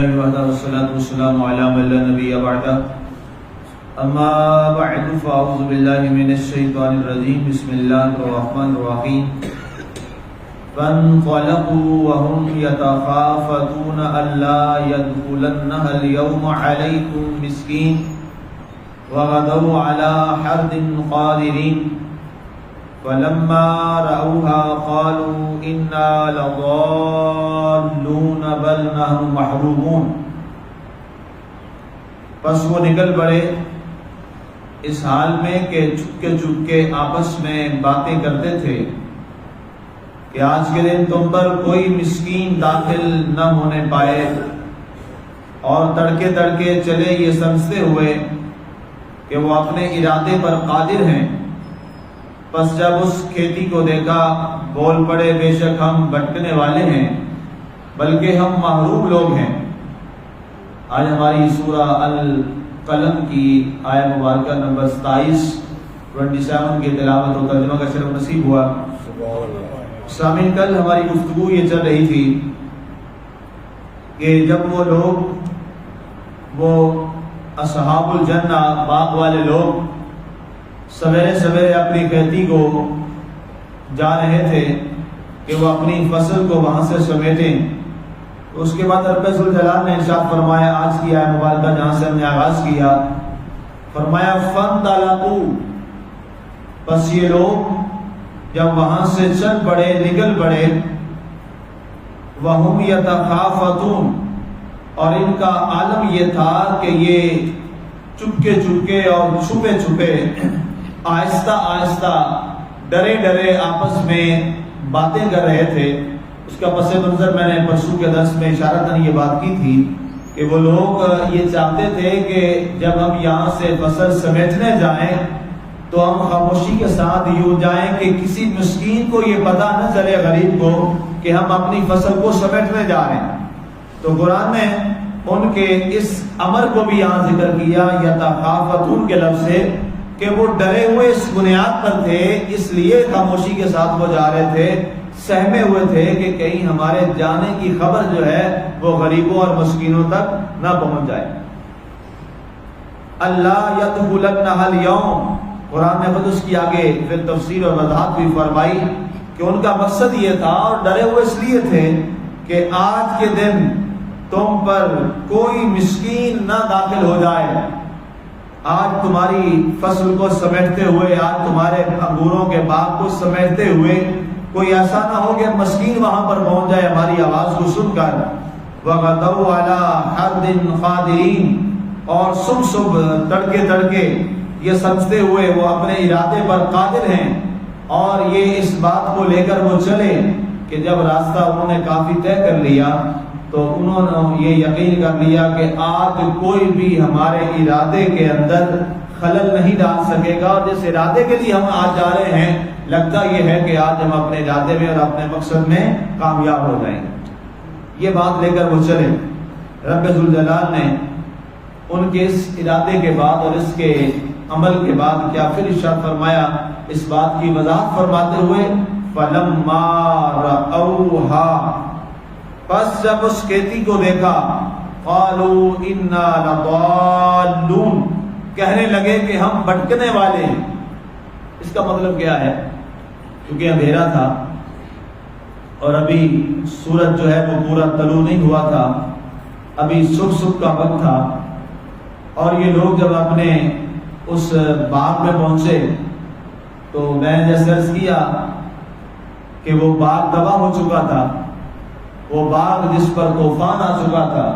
والصلاة والسلام على من لا نبي بعده أما بعد فأعوذ بالله من الشيطان الرجيم بسم الله الرحمن الرحيم فانطلقوا وهم يتخافتون ألا يدخلنها اليوم عليكم مسكين وغدوا على حرد قادرين فلما رأوها قالوا إنا لضالون بل نحن محرومون۔ پس وہ نکل پڑے اس حال میں کہ چپ کے آپس میں باتیں کرتے تھے کہ آج کے دن تم پر کوئی مسکین داخل نہ ہونے پائے، اور تڑکے چلے یہ سمجھتے ہوئے کہ وہ اپنے ارادے پر قادر ہیں۔ پس جب اس کھیتی کو دیکھا بول پڑے بے شک ہم بھٹکنے والے ہیں بلکہ ہم محروم لوگ ہیں۔ آج ہماری سورہ القلم کی آیت مبارکہ نمبر 27 کی تلاوت و ترجمہ کا شرف نصیب ہوا۔ سامعین، کل ہماری گفتگو یہ چل رہی تھی کہ جب وہ لوگ، وہ اصحاب الجنہ باغ والے لوگ سویرے اپنی کھیتی کو جا رہے تھے کہ وہ اپنی فصل کو وہاں سے سمیٹیں، اس کے بعد رب ذوالجلال نے ارشاد فرمایا، آج کی آیت مبارکہ جہاں سے ہم نے آغاز کیا، فرمایا فانطلقوا، پس یہ لوگ جب وہاں سے چل پڑے، نکل پڑے، وہم یتخافتون، اور ان کا عالم یہ تھا کہ یہ چپکے اور چھپے آہستہ ڈرے آپس میں باتیں کر رہے تھے۔ اس کا پس منظر میں نے پرسوں کے درس میں اشارتاً یہ بات کی تھی کہ وہ لوگ یہ چاہتے تھے کہ جب ہم یہاں سے فصل سمیٹنے جائیں تو ہم خاموشی کے ساتھ یوں جائیں کہ کسی مسکین کو یہ پتہ نہ چلے، غریب کو، کہ ہم اپنی فصل کو سمیٹنے جا رہے ہیں۔ تو قرآن نے ان کے اس امر کو بھی یہاں ذکر کیا یتخافتون کے لفظ سے، کہ وہ ڈرے ہوئے اس بنیاد پر تھے، اس لیے خاموشی کے ساتھ وہ جا رہے تھے، سہمے ہوئے تھے کہ کہیں ہمارے جانے کی خبر جو ہے وہ غریبوں اور مسکینوں تک نہ پہنچ جائے۔ اللہ یدخلنها اليوم، قرآن نے خود اس کی آگے پھر تفسیر اور وضاحت بھی فرمائی کہ ان کا مقصد یہ تھا، اور ڈرے ہوئے اس لیے تھے کہ آج کے دن تم پر کوئی مسکین نہ داخل ہو جائے۔ آج تمہاری فصل کو سمیٹتے ہوئے، آج تمہارے انگوروں کے باغ کو سمیٹتے ہوئے کوئی ایسا نہ ہو کہ مسکین وہاں پر پہنچ جائے ہماری آواز کو سن کر۔ وَغَدَوْا عَلَىٰ حَرْدٍ قَادِرِينَ، اور صبح تڑکے یہ سمجھتے ہوئے وہ اپنے ارادے پر قادر ہیں، اور یہ اس بات کو لے کر وہ چلے کہ جب راستہ انہوں نے کافی طے کر لیا تو انہوں نے یہ یقین کر لیا کہ آج کوئی بھی ہمارے ارادے کے اندر خلل نہیں ڈال سکے گا، اور جس ارادے کے لیے ہم آج جا رہے ہیں لگتا یہ ہے کہ آج ہم اپنے ارادے میں اور اپنے مقصد میں کامیاب ہو جائیں گے۔ یہ بات لے کر وہ چلے۔ رب ذوالجلال نے ان کے اس ارادے کے بعد اور اس کے عمل کے بعد کیا پھر ارشاد فرمایا، اس بات کی وضاحت فرماتے ہوئے فَلَمَّا رَأَوْهَا، پس جب اس کھیتی کو دیکھا، قَالُوا إِنَّا لَضَالُّونَ، کہنے لگے کہ ہم بھٹکنے والے ہیں۔ اس کا مطلب کیا ہے؟ کیونکہ اندھیرا تھا اور ابھی سورج جو ہے وہ پورا طلوع نہیں ہوا تھا، ابھی صبح کا وقت تھا، اور یہ لوگ جب اپنے اس باغ میں پہنچے تو میں نے جیسے عرض کیا کہ وہ باغ تباہ ہو چکا تھا، وہ باغ جس پر طوفان آ چکا تھا،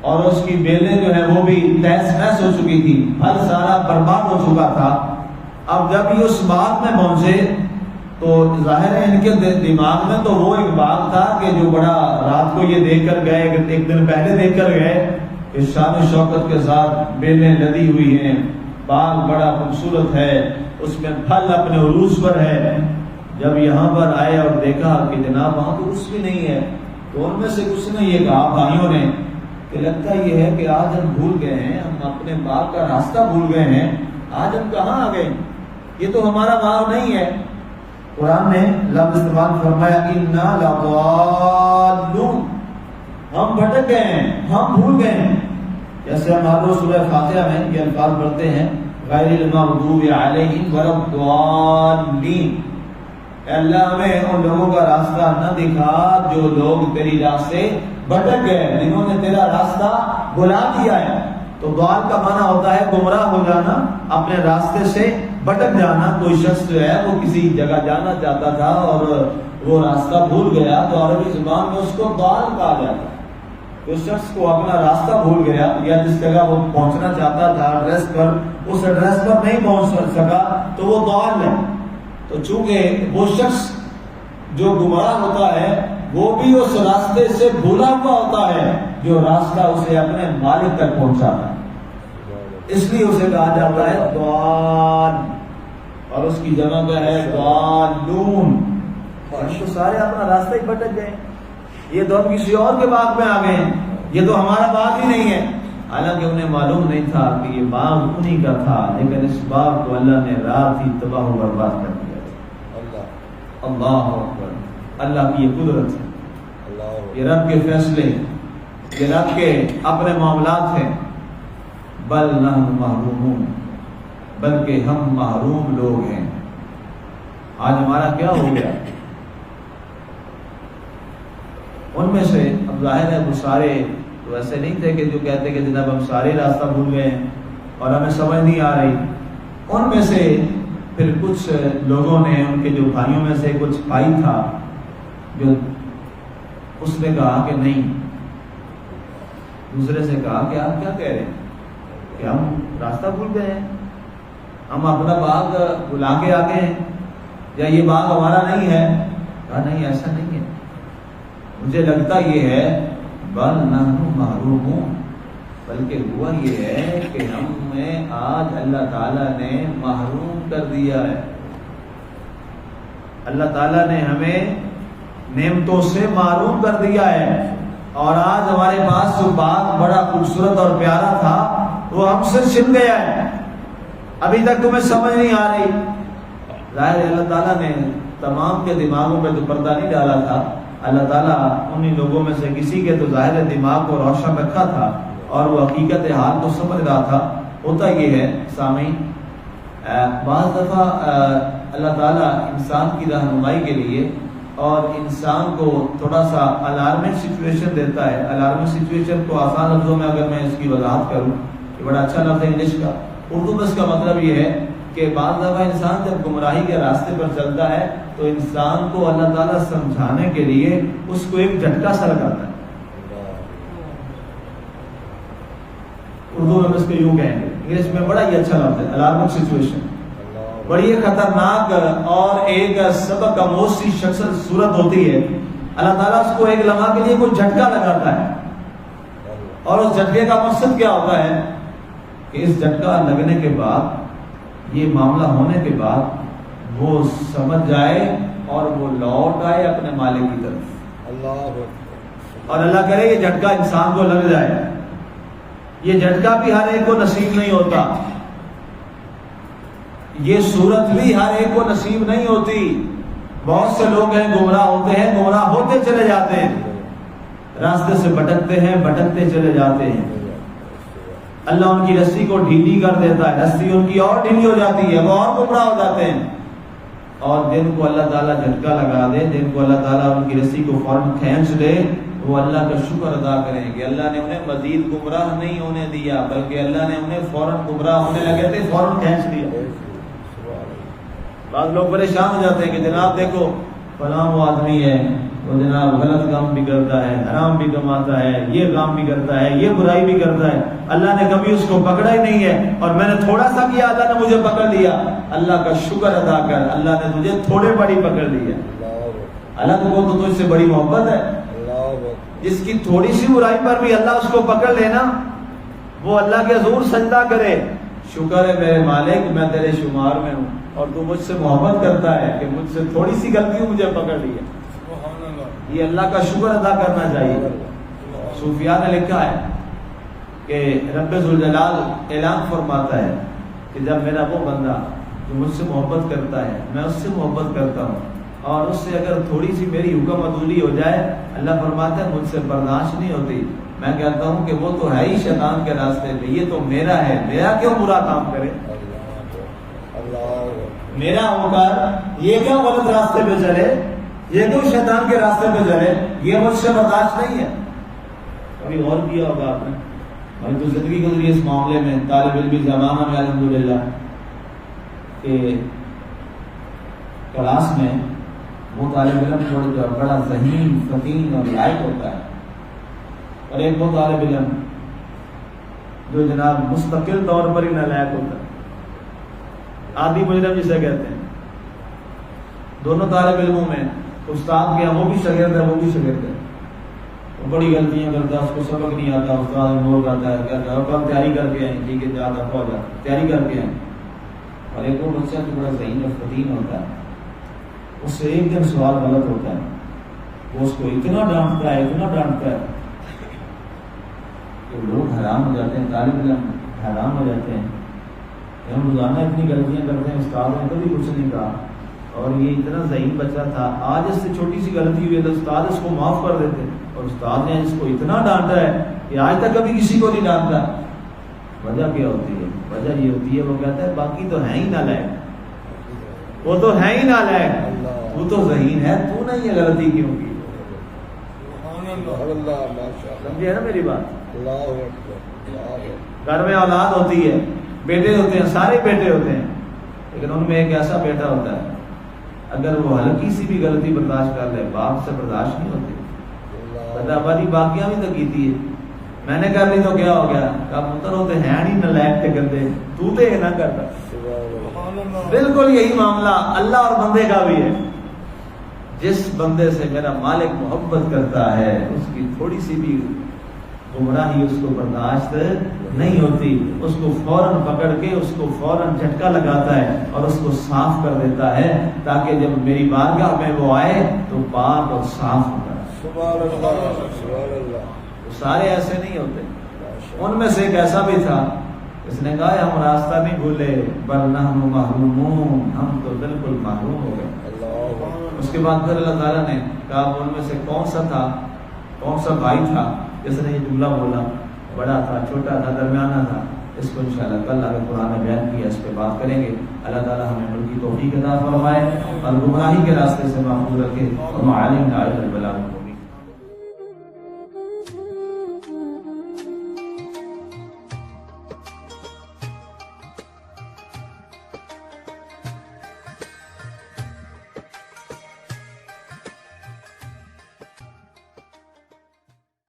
اور اس کی بیلیں جو ہے وہ بھی تہس نہس ہو چکی تھی، پھل سارا برباد ہو چکا تھا۔ اب جب یہ اس باغ میں پہنچے تو ظاہر ہے ان کے دماغ میں تو وہ ایک باغ تھا کہ جو بڑا رات کو یہ دیکھ کر گئے، ایک دن پہلے دیکھ کر گئے کہ شان و شوکت کے ساتھ بیلیں لدی ہوئی ہیں، باغ بڑا خوبصورت ہے، اس میں پھل اپنے عروج پر ہے۔ جب یہاں پر آئے اور دیکھا کہ جناب وہاں تو کچھ بھی نہیں ہے، تو ان میں سے کچھ نے یہ کہا بھائیوں نے کہ لگتا یہ ہے کہ آج ہم بھول گئے ہیں، ہم اپنے باغ کا راستہ بھول گئے ہیں، آج ہم کہاں آ گئے، یہ تو ہمارا باغ نہیں ہے۔ قرآن نے لفظ استعمال فرمایا اِنَّا لَضَالُّونَ، ہم بھٹک گئے ہیں، ہم بھول گئے ہیں. جیسے ہم ہر روز سورہ فاتحہ میں یہ الفاظ پڑھتے ہیں غیر المغضوب علیہم ولا الضالین. اے اللہ ہمیں ان لوگوں کا راستہ نہ دکھا جو لوگ تیری راہ سے بھٹک گئے، جنہوں نے تیرا راستہ بھلا دیا ہے. تو ضال کا معنی ہوتا ہے گمراہ ہو جانا، اپنے راستے سے بھٹک جانا. کوئی شخص جو ہے وہ کسی جگہ جانا چاہتا تھا اور وہ راستہ بھول گیا تو عربی زبان میں اس کو ضال کہا جاتا ہے. اس شخص کو اپنا راستہ بھول گیا یا جس جگہ وہ پہنچنا چاہتا تھا ایڈریس پر، اس ایڈریس پر نہیں پہنچ سکا تو وہ ضال ہے. تو چونکہ وہ شخص جو گمراہ ہوتا ہے وہ بھی اس راستے سے بھولا ہوا ہوتا ہے جو راستہ اسے اپنے مالک تک پہنچاتا ہے، اس لیے اسے کہا جاتا ہے ضال، اور اس کی جمع کا ہے ضالون. تو سارے اپنا راستہ ہی بھٹک گئے. یہ تو ہم کسی اور کے باغ میں آ گئے ہیں، یہ تو ہمارا باغ ہی نہیں ہے. حالانکہ انہیں معلوم نہیں تھا کہ یہ باغ انہی کا تھا، لیکن اس باغ کو اللہ نے رات ہی تباہ و برباد کر دیا. اللہ اکبر. اللہ کی یہ قدرت ہے، یہ رب کے فیصلے، یہ رب کے اپنے معاملات ہیں. بل نحن محرومون، بلکہ ہم محروم لوگ ہیں. آج ہمارا کیا ہو گیا؟ ان میں سے اب ظاہر ہے وہ سارے تو ایسے نہیں تھے کہ جو کہتے کہ جناب ہم سارے راستہ بھول گئے ہیں اور ہمیں سمجھ نہیں آ رہی. ان میں سے پھر کچھ لوگوں نے، ان کے جو بھائیوں میں سے کچھ بھائی تھا جو اس نے کہا کہ نہیں، دوسرے سے کہا کہ آپ کیا کہہ رہے ہیں کہ ہم راستہ بھول گئے ہیں، ہم اپنا باغ بلا کے آ گئے ہیں، یا یہ باغ ہمارا نہیں ہے؟ کہا نہیں ایسا نہیں ہے، مجھے لگتا یہ ہے بل نحن محرومون، بلکہ ہوا یہ ہے کہ ہمیں آج اللہ تعالیٰ نے محروم کر دیا ہے. اللہ تعالیٰ نے ہمیں نعمتوں سے محروم کر دیا ہے، اور آج ہمارے پاس جو باغ بڑا خوبصورت اور پیارا تھا وہ ہم سے چھن گیا ہے. ابھی تک تمہیں سمجھ نہیں آ رہی. ظاہر ہے اللہ تعالیٰ نے تمام کے دماغوں پہ تو پردہ نہیں ڈالا تھا. اللہ تعالیٰ انہی لوگوں میں سے کسی کے تو ظاہر دماغ کو روشن رکھا تھا اور وہ حقیقت حال کو سمجھ رہا تھا. ہوتا یہ ہے سامعین، بعض دفعہ اللہ تعالیٰ انسان کی رہنمائی کے لیے اور انسان کو تھوڑا سا الارمنٹ سچویشن دیتا ہے. الارمنٹ سچویشن کو آسان لفظوں میں اگر میں اس کی وضاحت کروں، یہ بڑا اچھا لفظ ہے انگلش کا. اردو میں اس کا مطلب یہ ہے کہ بعض دفعہ انسان جب گمراہی کے راستے پر چلتا ہے تو انسان کو اللہ تعالیٰ سمجھانے کے لیے اس کو ایک جھٹکا سا لگاتا ہے. اردو میں اس کو یوں کہیں گے، انگلش میں بڑا ہی اچھا لفظ ہے الارمنٹ سچویشن. بڑی خطرناک اور ایک سبق آموز سی صورت ہوتی ہے. اللہ تعالیٰ اس کو ایک لمحہ کے لیے کوئی جھٹکا لگاتا ہے، اور اس جھٹکے کا مقصد کیا ہوتا ہے کہ اس جھٹکا لگنے کے بعد، یہ معاملہ ہونے کے بعد وہ سمجھ جائے اور وہ لوٹ آئے اپنے مالک کی طرف. اور اللہ کرے یہ جھٹکا انسان کو لگ جائے. یہ جھٹکا بھی ہر ایک کو نصیب نہیں ہوتا، یہ صورت بھی ہر ایک کو نصیب نہیں ہوتی. بہت سے لوگ ہیں گمراہ ہوتے ہیں، گمراہ ہوتے چلے جاتے ہیں، راستے سے بھٹکتے ہیں، بھٹکتے چلے جاتے ہیں. اللہ ان کی رسی کو ڈھیلی کر دیتا ہے، رسی ان کی اور ڈھیلی ہو جاتی ہے، وہ اور گمراہ ہو جاتے ہیں. اور جن کو اللہ تعالیٰ جھٹکا لگا دے، جن کو اللہ تعالیٰ ان کی رسی کو فوراً کھینچ دے، وہ اللہ کا شکر ادا کریں کہ اللہ نے انہیں مزید گمراہ نہیں ہونے دیا، بلکہ اللہ نے انہیں فوراً گمراہ ہونے لگے تھے فوراً کھینچ دیا. بعض لوگ پریشان ہو جاتے ہیں کہ جناب دیکھو فلاں وہ آدمی ہے، وہ جناب غلط کام بھی کرتا ہے، حرام بھی کماتا ہے، یہ کام بھی کرتا ہے، یہ برائی بھی کرتا ہے، اللہ نے کبھی اس کو پکڑا ہی نہیں ہے، اور میں نے تھوڑا سا کیا اللہ نے مجھے پکڑ لیا. اللہ کا شکر ادا کر، اللہ نے تجھے تھوڑے بڑی پکڑ لیا. اللہ کو تو تجھ سے بڑی محبت ہے. جس کی تھوڑی سی برائی پر بھی اللہ اس کو پکڑ لینا، وہ اللہ کے حضور سجدہ کرے، شکر ہے میرے مالک میں تیرے شمار میں ہوں اور تو مجھ سے محبت کرتا ہے کہ مجھ سے تھوڑی سی غلطی مجھے پکڑ لی ہے. یہ اللہ کا شکر ادا کرنا چاہیے. صوفیاء نے لکھا ہے کہ رب ذوالجلال اعلان فرماتا ہے کہ جب میرا وہ بندہ جو مجھ سے محبت کرتا ہے میں اس سے محبت کرتا ہوں اور اس سے اگر تھوڑی سی میری حکم عدولی ہو جائے اللہ فرماتا ہے مجھ سے برداشت نہیں ہوتی. میں کہتا ہوں کہ وہ تو ہے ہی شیطان کے راستے پہ, یہ تو میرا ہے, میرا کیوں برا کام کرے, میرا ہو کر یہ کیوں غلط راستے پہ چلے, یہ کیوں شیطان کے راستے پہ چلے, یہ مجھ سے برداشت نہیں ہے. کبھی غور کیا ہوگا آپ نے, ہماری تو زندگی گزری اس معاملے میں. طالب علمی زمانہ میں الحمدللہ کہ کلاس میں وہ طالب علم جو بڑا ذہین فطین اور لائق ہوتا ہے, اور ایک وہ طالب علم جو جناب مستقل طور پر ہی نالائق ہوتا ہے, عادی مجرم جسے کہتے ہیں. دونوں طالب علموں میں استاد کے وہ بھی شاگرد ہے وہ بھی شاگرد ہے, وہ بڑی غلطیاں کرتا ہے, اس کو سبق نہیں آتا, استاد نور کرتا ہے, کہتا ہے کل تیاری کر کے آئیں, ٹھیک ہے زیادہ ہو جا تیاری کر کے آئیں. اور ایک وہ بچہ جو بڑا ذہین اور فطین ہوتا ہے, اس سے ایک دن سوال غلط ہوتا ہے, وہ اس کو اتنا ڈانٹتا ہے اتنا ڈانٹتا ہے کہ لوگ حیران ہو جاتے ہیں, طالب علم حیران ہو جاتے ہیں کہ ہم روزانہ اتنی غلطیاں کرتے ہیں, استاد نے کبھی کچھ نہیں کہا, اور یہ اتنا ذہین بچہ تھا, آج اس سے چھوٹی سی غلطی ہوئی ہے تو استاد اس کو معاف کر دیتے, اور استاد نے اس کو اتنا ڈانٹا ہے کہ آج تک کبھی کسی کو نہیں ڈانٹا. وجہ کیا ہوتی ہے؟ وجہ یہ ہوتی ہے وہ کہتا ہے باقی تو ہے ہی نالائق, وہ تو ہے ہی نالائق, وہ تو ذہین ہے, تو نے یہ غلطی کیوں کی. سمجھے نا میری بات. گھر میں اولاد ہوتی ہے, بیٹے ہوتے ہیں, سارے بیٹے ہوتے ہیں, لیکن ان میں ایک ایسا بیٹا ہوتا ہے اگر وہ ہلکی سی بھی غلطی برداشت کر لے باپ سے برداشت نہیں ہوتی. بتا باری باقیاں بھی تو کیتی ہے, میں نے کر لی تو کیا ہو گیا, کہا پتر ہوتے ہیں نہیں نالائق کے گندے, تو تے نہ کرتا. بالکل یہی معاملہ اللہ اور بندے کا بھی ہے. جس بندے سے میرا مالک محبت کرتا ہے اس کی تھوڑی سی بھی گمراہی اس کو برداشت نہیں ہوتی, اس کو فوراً پکڑ کے اس کو فوراً جھٹکا لگاتا ہے اور اس کو صاف کر دیتا ہے تاکہ جب میری بارگاہ میں وہ آئے تو پاک اور صاف ہوتا ہے. سارے ایسے نہیں ہوتے. ان میں سے ایک ایسا بھی تھا, اس نے کہا ہم راستہ نہیں بھولے بل نحن محرومون, ہم تو بالکل محروم ہو گئے. اس کے بعد پھر اللہ تعالیٰ نے کہا ان میں سے کون سا تھا, کون سا بھائی تھا جس نے یہ جملہ بولا, بڑا تھا چھوٹا تھا درمیانہ تھا. اس کو انشاءاللہ کل اگر قرآن نے بیان کیا اس پہ بات کریں گے. اللہ تعالیٰ ہمیں ان کی توفیق عطا فرمائے اور گمراہی کے راستے سے محفوظ رکھے اور معالم عالم البلاغ